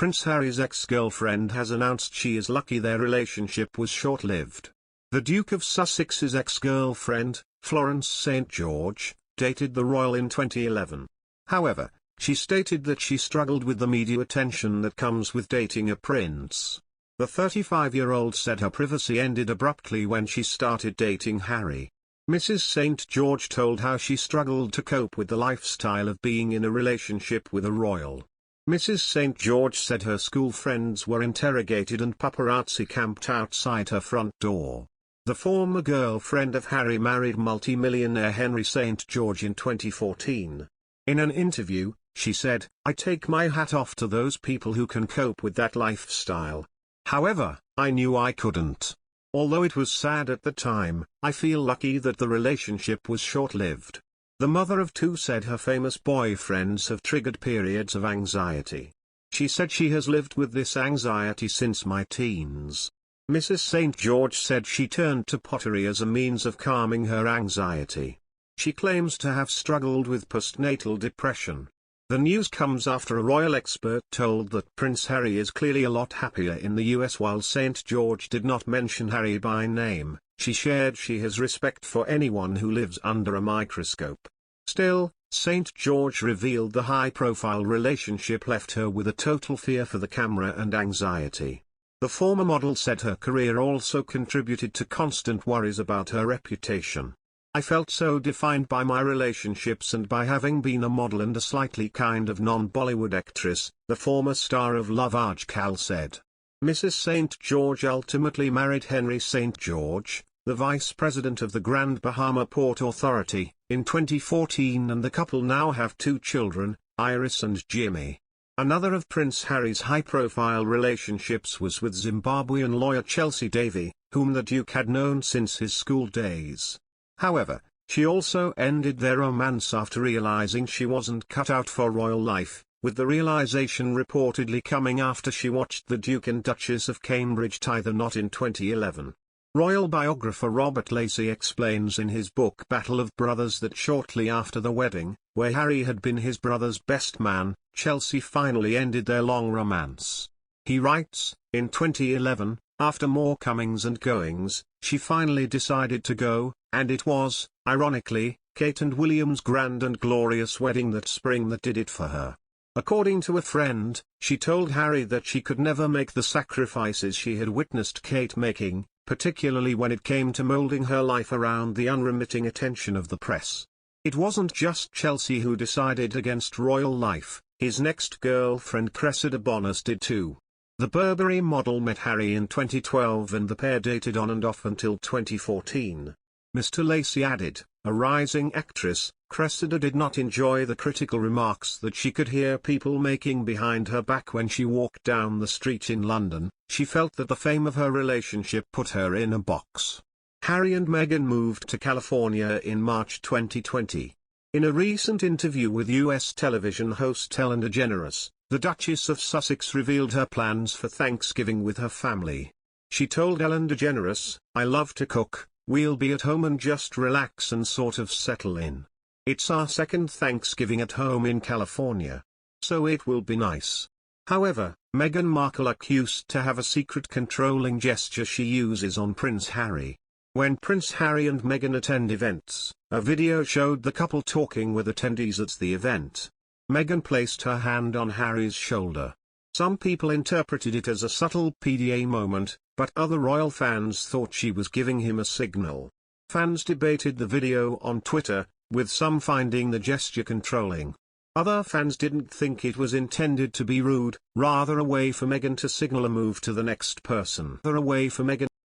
Prince Harry's ex-girlfriend has announced she is lucky their relationship was short-lived. The Duke of Sussex's ex-girlfriend, Florence St. George, dated the royal in 2011. However, she stated that she struggled with the media attention that comes with dating a prince. The 35-year-old said her privacy ended abruptly when she started dating Harry. Mrs. St. George told how she struggled to cope with the lifestyle of being in a relationship with a royal. Mrs. St. George said her school friends were interrogated and paparazzi camped outside her front door. The former girlfriend of Harry married multi-millionaire Henry St. George in 2014. In an interview, she said, "I take my hat off to those people who can cope with that lifestyle. However, I knew I couldn't. Although it was sad at the time, I feel lucky that the relationship was short-lived." The mother of two said her famous boyfriends have triggered periods of anxiety. She said she has lived with this anxiety since my teens. Mrs. St. George said she turned to pottery as a means of calming her anxiety. She claims to have struggled with postnatal depression. The news comes after a royal expert told that Prince Harry is clearly a lot happier in the US. While St. George did not mention Harry by name, she shared she has respect for anyone who lives under a microscope. Still, St. George revealed the high-profile relationship left her with a total fear for the camera and anxiety. The former model said her career also contributed to constant worries about her reputation. "I felt so defined by my relationships and by having been a model and a slightly kind of non-Bollywood actress," the former star of Love Archie said. Mrs. St. George ultimately married Henry St. George, the vice president of the Grand Bahama Port Authority, in 2014, and the couple now have two children, Iris and Jimmy. Another of Prince Harry's high-profile relationships was with Zimbabwean lawyer Chelsea Davy, whom the Duke had known since his school days. However, she also ended their romance after realizing she wasn't cut out for royal life, with the realization reportedly coming after she watched the Duke and Duchess of Cambridge tie the knot in 2011. Royal biographer Robert Lacey explains in his book Battle of Brothers that shortly after the wedding, where Harry had been his brother's best man, Chelsea finally ended their long romance. He writes, "In 2011, after more comings and goings, she finally decided to go, and it was, ironically, Kate and William's grand and glorious wedding that spring that did it for her." According to a friend, she told Harry that she could never make the sacrifices she had witnessed Kate making, particularly when it came to molding her life around the unremitting attention of the press. It wasn't just Chelsea who decided against royal life, his next girlfriend Cressida Bonas did too. The Burberry model met Harry in 2012 and the pair dated on and off until 2014. Mr. Lacey added, "A rising actress, Cressida did not enjoy the critical remarks that she could hear people making behind her back when she walked down the street in London. She felt that the fame of her relationship put her in a box." Harry and Meghan moved to California in March 2020. In a recent interview with US television host Ellen DeGeneres, the Duchess of Sussex revealed her plans for Thanksgiving with her family. She told Ellen DeGeneres, "I love to cook, we'll be at home and just relax and sort of settle in. It's our second Thanksgiving at home in California. So it will be nice." However, Meghan Markle accused to have a secret controlling gesture she uses on Prince Harry. When Prince Harry and Meghan attend events, a video showed the couple talking with attendees at the event. Meghan placed her hand on Harry's shoulder. Some people interpreted it as a subtle PDA moment, but other royal fans thought she was giving him a signal. Fans debated the video on Twitter, with some finding the gesture controlling. Other fans didn't think it was intended to be rude, rather a way for Meghan to signal a move to the next person.